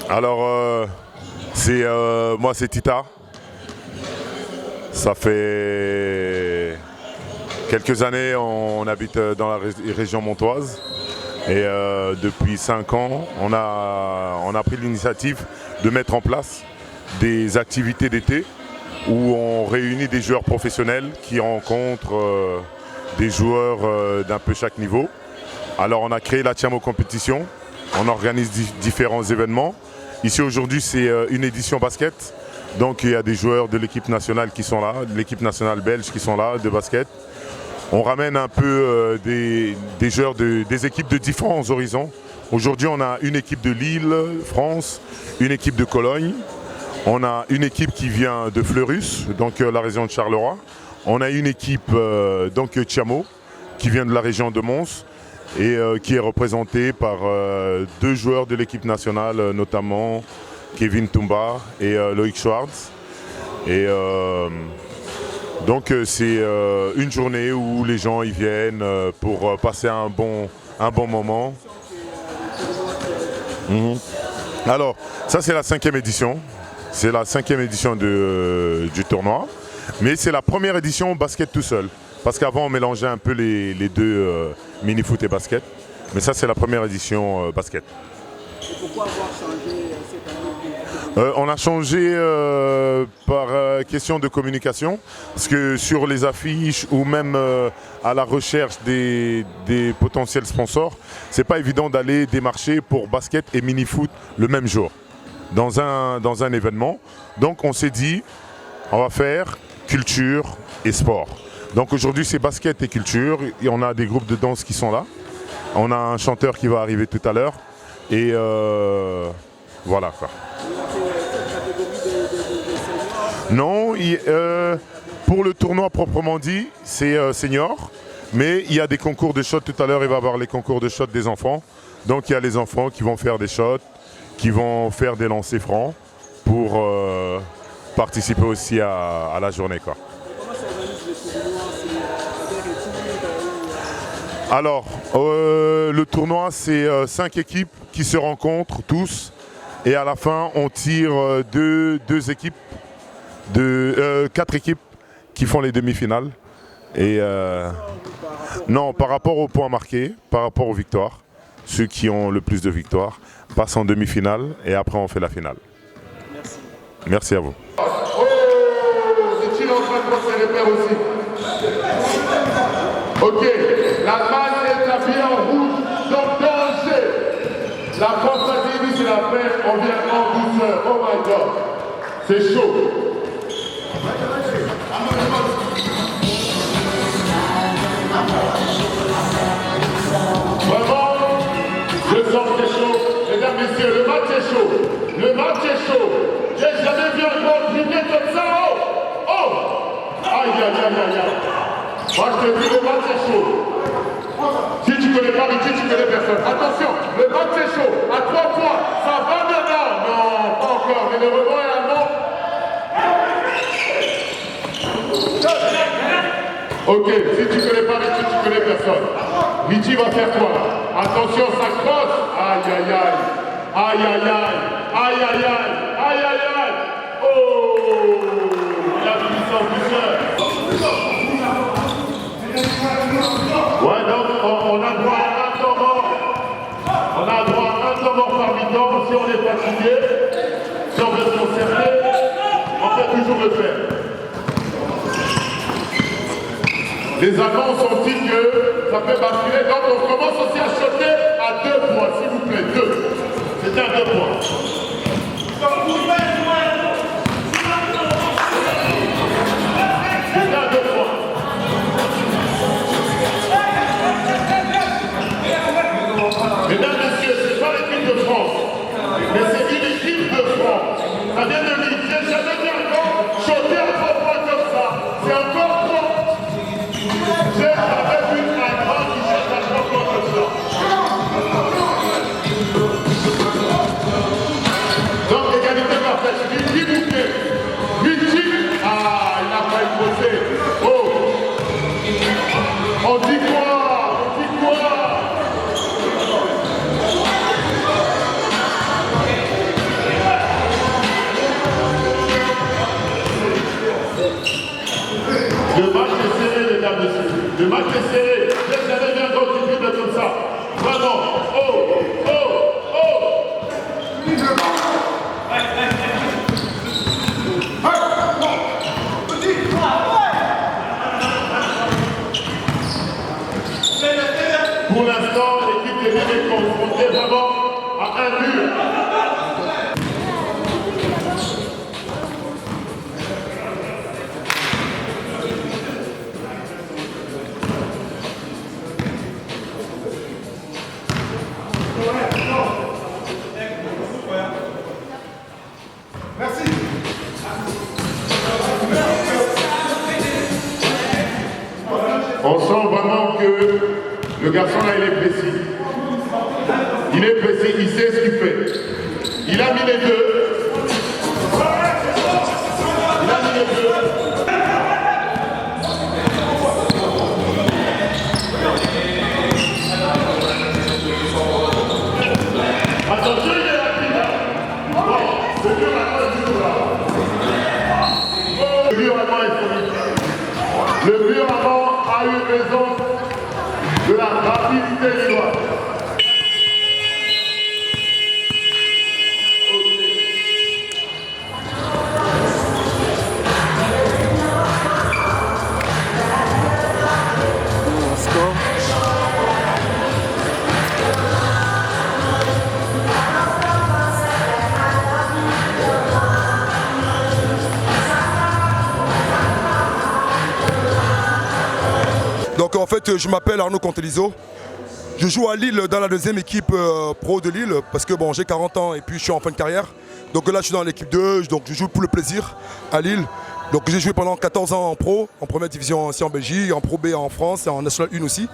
Alors, moi c'est Tita. Ça fait quelques années on habite dans la région montoise. Et depuis 5 ans, on a pris l'initiative de mettre en place des activités d'été où on réunit des joueurs professionnels qui rencontrent des joueurs d'un peu chaque niveau. Alors on a créé la Tiamo Compétition, on organise différents événements. Ici aujourd'hui c'est une édition basket, donc il y a des joueurs de l'équipe nationale qui sont là, de l'équipe nationale belge qui sont là, de basket. On ramène un peu des joueurs des équipes de différents horizons. Aujourd'hui on a une équipe de Lille, France, une équipe de Cologne, on a une équipe qui vient de Fleurus, donc la région de Charleroi. On a une équipe donc Tiamo qui vient de la région de Mons et qui est représentée par 2 joueurs de l'équipe nationale, notamment Kevin Toumba et Loïc Schwartz. Et donc c'est une journée où les gens y viennent pour passer un bon moment. Alors ça c'est la 5e édition. C'est la 5e édition du tournoi. Mais c'est la première édition basket tout seul. Parce qu'avant on mélangeait un peu les deux mini-foot et basket. Mais ça c'est la première édition basket. Et pourquoi avoir changé cette année? On a changé par question de communication. Parce que sur les affiches ou même à la recherche des potentiels sponsors, c'est pas évident d'aller démarcher pour basket et mini-foot le même jour dans un événement. Donc on s'est dit, on va faire culture et sport. Donc aujourd'hui c'est basket et culture, et on a des groupes de danse qui sont là. On a un chanteur qui va arriver tout à l'heure. Et voilà quoi. Non, pour le tournoi proprement dit, c'est senior. Mais il y a des concours de shots tout à l'heure, il va y avoir les concours de shots des enfants. Donc il y a les enfants qui vont faire des shots, qui vont faire des lancers francs pour participer aussi à la journée, quoi. Comment s'organise le tournoi? Alors, le tournoi, c'est 5 équipes qui se rencontrent tous. Et à la fin, on tire 4 équipes qui font les demi-finales. Et non, par rapport aux points marqués, par rapport aux victoires, ceux qui ont le plus de victoires passent en demi-finale et après on fait la finale. Merci. Merci à vous. Oh, est-il en train de prendre ses repères aussi? Ok, l'Allemagne est habillée en rouge, donc danger. La France a dit, c'est la paix, on vient en douceur. Oh my God, c'est chaud. Vraiment, je sens que c'est chaud. Mesdames, messieurs, le match est chaud. Le match est chaud. J'ai jamais vu un gros dribbler comme ça. Oh! Oh! Aïe, aïe, aïe, aïe, aïe. Moi, je te dis, le match est chaud. Si tu connais pas Richie, tu connais personne. Attention, le match est chaud. À 3 points, ça va dedans. Non, pas encore, mais le rebond est allemand. Ok, si tu connais pas Richie, tu connais personne. Richie va faire quoi? Attention, ça crosse. Aïe, aïe, aïe. Aïe, aïe, aïe. Aïe, aïe, aïe. Aïe, aïe, aïe. Oh! La puissance. Ouais, donc on a droit à un temps mort. On a droit à un temps mort par mi-temps. Si on est fatigué, si on veut se concerter, on peut toujours le faire. Les annonces ont dit que ça peut basculer. Donc on commence aussi à choquer à 2 points, s'il vous plaît, 2. C'était à 2 points. C'était à 2 points. Mesdames, messieurs, c'est pas l'équipe de France, mais c'est une équipe de France. Ça vient de Lille. J'ai jamais vu encore choquer à 3 points comme ça. C'est encore trop. J'ai jamais vu un grand qui choque à 3 points comme ça. Donc, égalité parfaite. Richie bouclé. Richie. Ah, il n'a pas exposé. Oh. On dit quoi? On dit quoi? Le match est serré. J'ai jamais vu un gros triple comme ça. Vraiment. Oh, oh, oh. Pour l'instant, l'équipe de Lille est confrontée vraiment à un mur. On sent vraiment que le garçon là, il est précis. Il est précis, il sait ce qu'il fait. Il a mis les deux. Il a mis les deux. Attention, il est rapide. Le dur allemand est toujours là. Le dur allemand est fini. Le dur allemand a eu raison de la rapidité du doigt. Donc en fait je m'appelle Arnaud Contelizo. Je joue à Lille dans la deuxième équipe pro de Lille parce que bon j'ai 40 ans et puis je suis en fin de carrière. Donc là je suis dans l'équipe 2, donc je joue pour le plaisir à Lille. Donc j'ai joué pendant 14 ans en pro, en première division aussi en Belgique, en pro B en France et en National 1 aussi.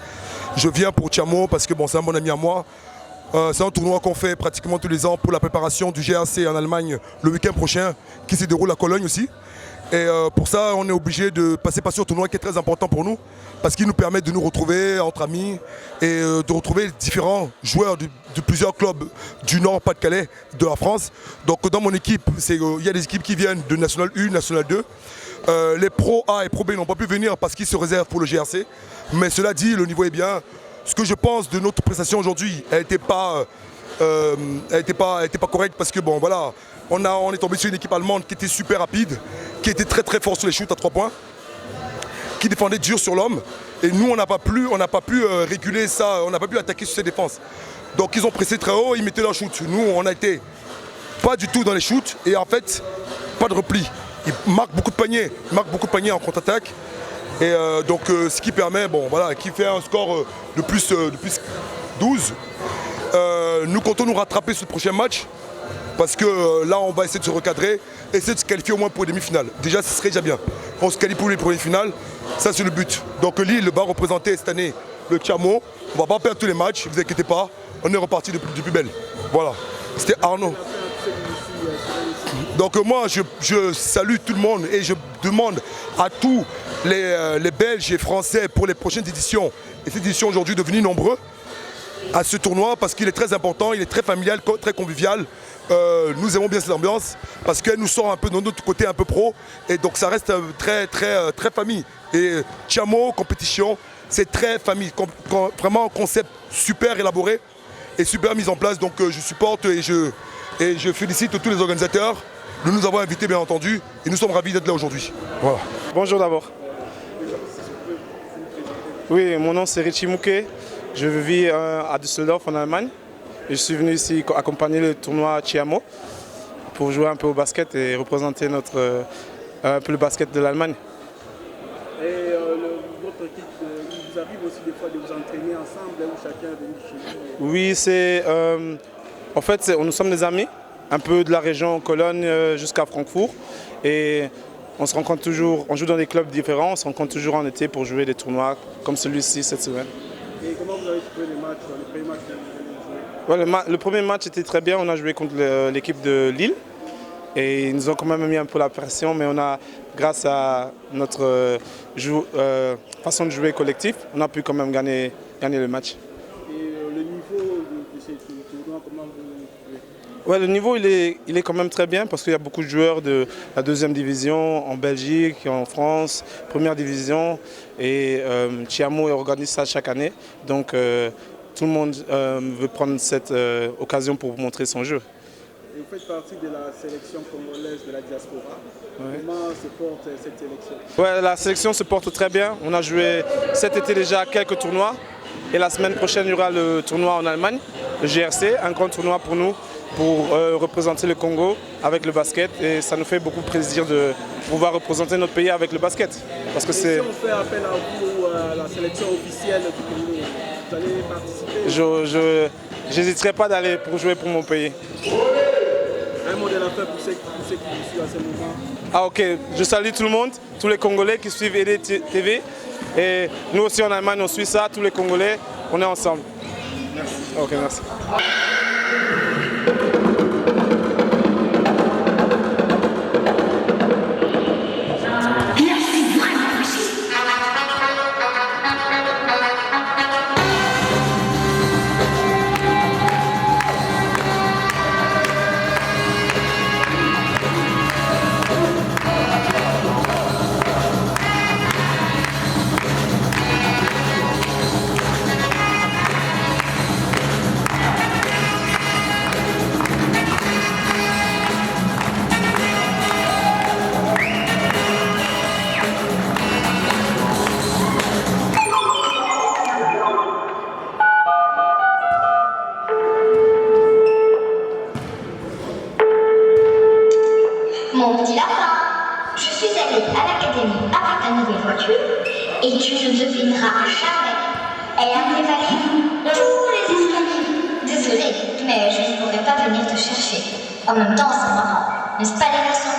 Je viens pour Tiamo parce que bon, c'est un bon ami à moi. C'est un tournoi qu'on fait pratiquement tous les ans pour la préparation du GRC en Allemagne le week-end prochain qui se déroule à Cologne aussi. Et pour ça, on est obligé de passer par ce tournoi qui est très important pour nous parce qu'il nous permet de nous retrouver entre amis et de retrouver différents joueurs de plusieurs clubs du Nord, Pas-de-Calais, de la France. Donc dans mon équipe, il y a des équipes qui viennent de National 1, National 2. Les Pro A et Pro B n'ont pas pu venir parce qu'ils se réservent pour le GRC. Mais cela dit, le niveau est bien. Ce que je pense de notre prestation aujourd'hui, elle n'était pas correcte parce que bon voilà, on est tombé sur une équipe allemande qui était super rapide, qui était très très fort sur les shoots à 3 points, qui défendait dur sur l'homme. Et nous on n'a pas pu réguler ça, on n'a pas pu attaquer sur ces défenses. Donc ils ont pressé très haut, ils mettaient leur shoot. Nous on a été pas du tout dans les shoots et en fait pas de repli. Ils marquent beaucoup de paniers en contre-attaque. Et donc ce qui permet, bon voilà, qui fait un score de plus 12. Nous comptons nous rattraper sur le prochain match parce que là on va essayer de se recadrer, essayer de se qualifier au moins pour les demi-finales. Déjà ce serait déjà bien. On se qualifie pour les premières finales, ça c'est le but. Donc Lille va représenter cette année le Tiamo. On va pas perdre tous les matchs, ne vous inquiétez pas, on est reparti du plus belle. Voilà, c'était Arnaud. Donc moi je salue tout le monde et je demande à tous les Belges et Français pour les prochaines éditions, et cette édition aujourd'hui devenue nombreux, à ce tournoi parce qu'il est très important, il est très familial, très convivial. Nous aimons bien cette ambiance parce qu'elle nous sort un peu de notre côté un peu pro et donc ça reste très famille. Et Tiamo, compétition, c'est très famille, vraiment un concept super élaboré et super mis en place. Donc je supporte et je félicite tous les organisateurs de nous avoir invités bien entendu et nous sommes ravis d'être là aujourd'hui. Voilà. Bonjour d'abord. Oui, mon nom c'est Richie Mouquet. Je vis à Düsseldorf en Allemagne. Et je suis venu ici accompagner le tournoi Tiamo pour jouer un peu au basket et représenter un peu le basket de l'Allemagne. Et votre équipe, il vous arrive aussi des fois de vous entraîner ensemble où chacun est venu chez vous? Oui, en fait, nous sommes des amis, un peu de la région Cologne jusqu'à Francfort. Et on se rencontre toujours, on joue dans des clubs différents, on se rencontre toujours en été pour jouer des tournois comme celui-ci cette semaine. Et comment vous avez trouvé les matchs, le premier match que vous avez joué? Le premier match était très bien, on a joué contre l'équipe de Lille et ils nous ont quand même mis un peu la pression, mais on a, grâce à notre façon de jouer collectif, on a pu quand même gagner le match. Et le niveau de ces tournois, comment vous trouvez? Ouais, le niveau il est quand même très bien parce qu'il y a beaucoup de joueurs de la deuxième division en Belgique, en France, première division et Chiamo organise ça chaque année. Donc tout le monde veut prendre cette occasion pour montrer son jeu. Et vous faites partie de la sélection congolaise de la diaspora. Ouais. Comment se porte cette sélection? Ouais, la sélection se porte très bien. On a joué cet été déjà quelques tournois et la semaine prochaine il y aura le tournoi en Allemagne, le GRC, un grand tournoi pour nous, pour représenter le Congo avec le basket et ça nous fait beaucoup plaisir de pouvoir représenter notre pays avec le basket. Parce que si on fait appel à vous, à la sélection officielle du Congo, vous allez participer? Je n'hésiterai pas d'aller pour jouer pour mon pays. Un mot de la fin pour ceux qui vous suivent à ce moment. Ah ok, je salue tout le monde, tous les Congolais qui suivent ED TV et nous aussi en Allemagne on suit ça, tous les Congolais, on est ensemble. Merci. Ok, merci. Mon petit lapin, je suis allée à l'académie avec ta nouvelle voiture et tu ne devineras jamais. Elle a dévalé tous les escaliers. Désolée, mais je ne pourrais pas venir te chercher. En même temps, c'est marrant, n'est-ce pas les garçons?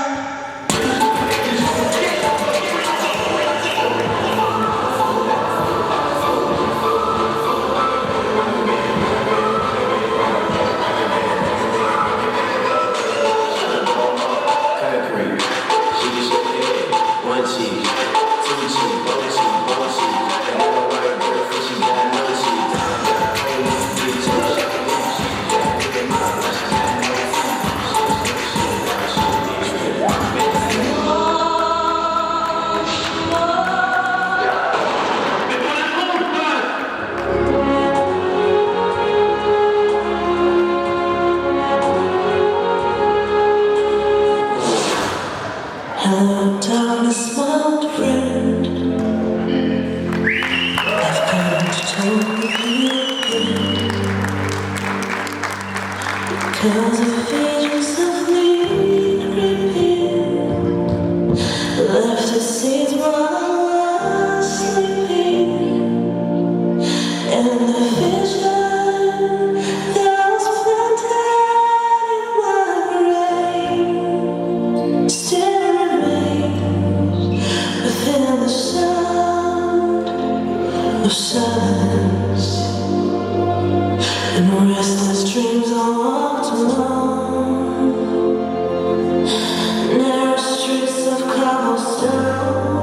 Hello, darkness, my old friend. I've come to talk with you because of visions of me creeping, left the seeds while I was sleeping, and the vision that was planted in my brain still within the sound of silence and restless dreams I walked alone, narrow streets of cobblestone,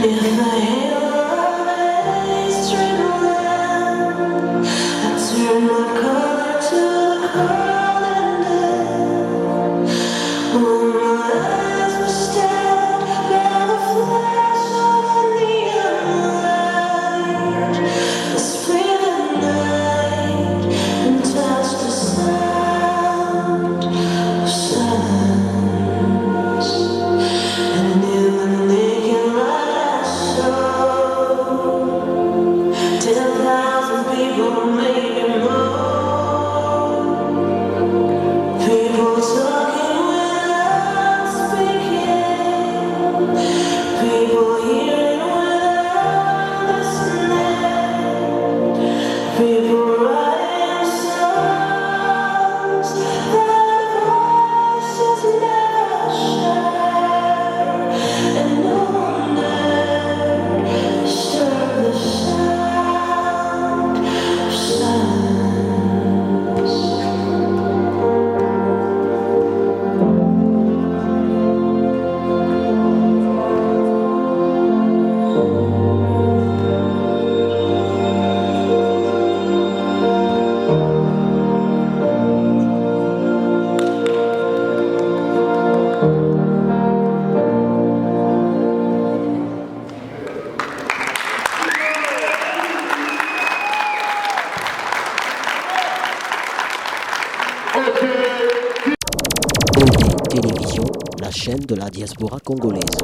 near the halo of a street lamp. I turned my color to the cold and dead. When my eyes were stabbed by the flash of a neon light, I split the night and touched the sound of silence, and in the naked light I saw 10,000 people, maybe more, people talking without speaking, people hearing without listening, people writing songs that voices never share, and no one dared disturb the sound of silence. chaîne de la diaspora congolaise.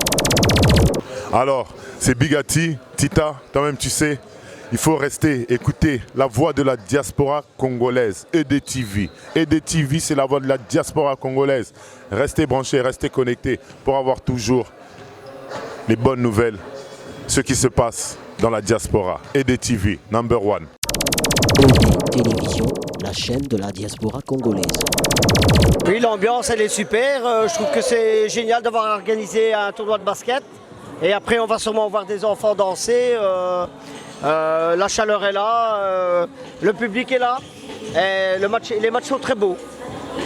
Alors, c'est Bigatti, Tita, toi-même tu sais, il faut rester, écouter la voix de la diaspora congolaise, EDTV. EDTV, c'est la voix de la diaspora congolaise. Restez branchés, restez connectés pour avoir toujours les bonnes nouvelles, ce qui se passe dans la diaspora. EDTV, number one. ED Télévision, la chaîne de la diaspora congolaise. Oui, l'ambiance elle est super. Je trouve que c'est génial d'avoir organisé un tournoi de basket. Et après, on va sûrement voir des enfants danser. La chaleur est là, le public est là. Et les matchs sont très beaux.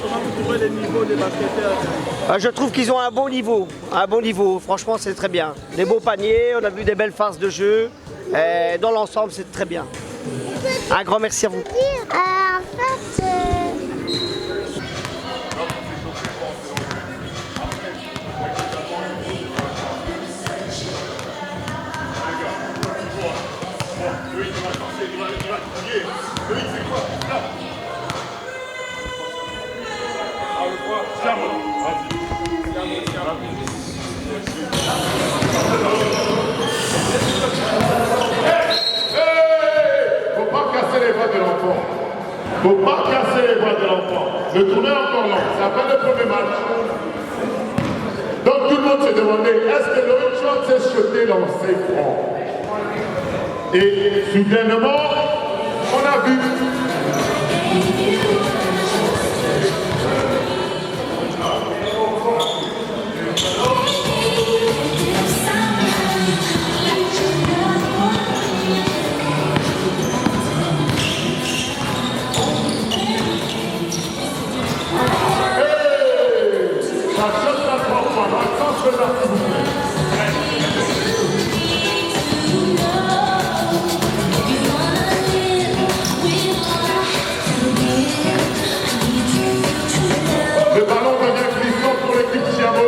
Comment vous trouvez les niveaux des basketteurs? Je trouve qu'ils ont un bon niveau. Un bon niveau. Franchement, c'est très bien. Des beaux paniers, on a vu des belles phases de jeu. Et dans l'ensemble, c'est très bien. Un grand merci à vous. Faut pas casser les bras de l'enfant. Faut pas casser les bras de l'enfant. Le tournoi est encore long. C'est à peine le premier match. Donc tout le monde s'est demandé, est-ce que Loïc Chouard s'est jeté dans ses fronts? Et soudainement, on a vu. Le ballon devient glissant pour l'équipe Thiamo.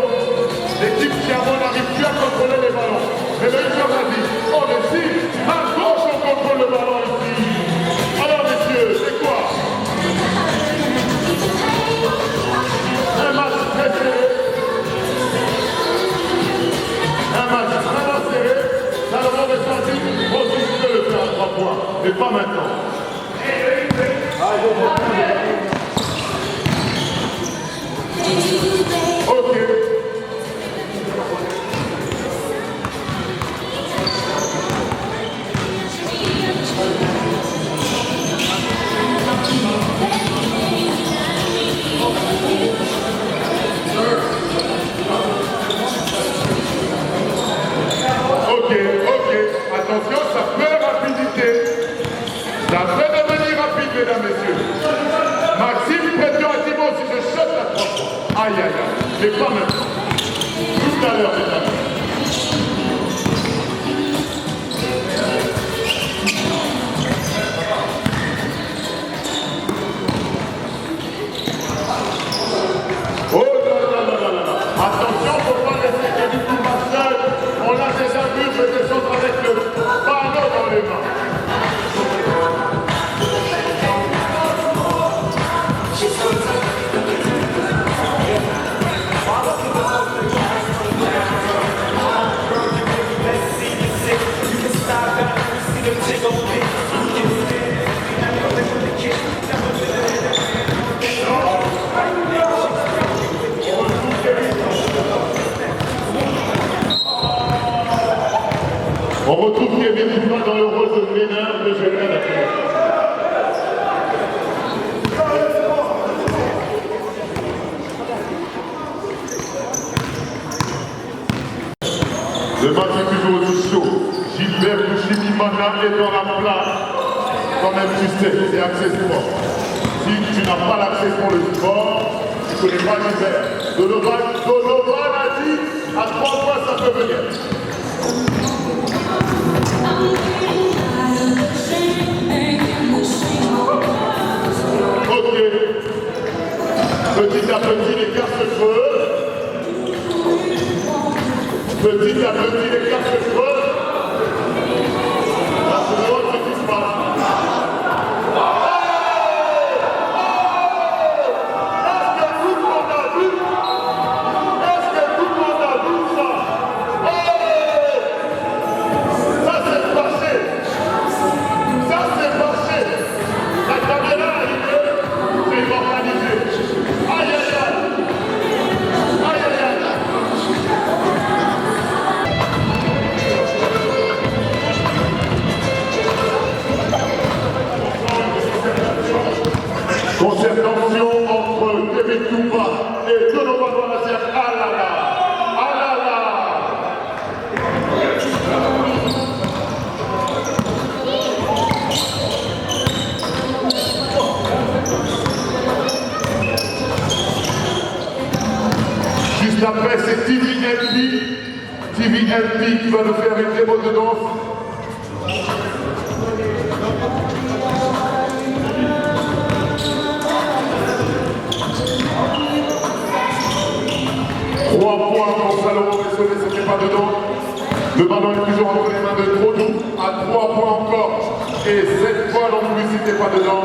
L'équipe Thiamo n'arrive plus à contrôler les ballons. Mais le joueur a dit, oh mais si, à gauche on contrôle le ballon ici. Alors messieurs, c'est quoi? Un match très serré. Un match vraiment serré. Salomon est sorti, on dit que le faire à 3 points. Mais pas maintenant. Ok. Attention, ça fait rapidité. Ça peut devenir rapide, mesdames, messieurs. Maxime, pression à Thibaut si je saute la 3 fois. Aïe, aïe, aïe. Mais pas maintenant. Tout à l'heure, mesdames. Oh là là là là là. Attention, il ne faut pas laisser Kevin Kouma seul. On l'a déjà vu, je vais descendre avec le ballon dans les mains. On retrouve Kevin Kouma dans le rôle de meneur de Genève Athlète. Le match est toujours aussi chaud. Gilbert Bouchimimana est dans la place. Quand même, tu sais, c'est accès sport. Si tu n'as pas l'accès pour le sport, tu ne connais pas Gilbert. Donovan a dit, à 3 fois, ça peut venir. Ok. Petit à petit, l'écart se creuse. Petit à petit, l'écart se creuse. Là, c'est l'autre qui se passe. Est-ce que tout le monde a vu? Est-ce que Concertation entre Kevin Toumba et Donovan Wanazer. Alala. Alala. Juste après, c'est TVMP. TVMP qui va nous faire une démo de danse. C'était pas dedans. Le ballon est toujours entre les mains de Trodou à 3 points encore. Et cette fois non plus, c'était pas dedans.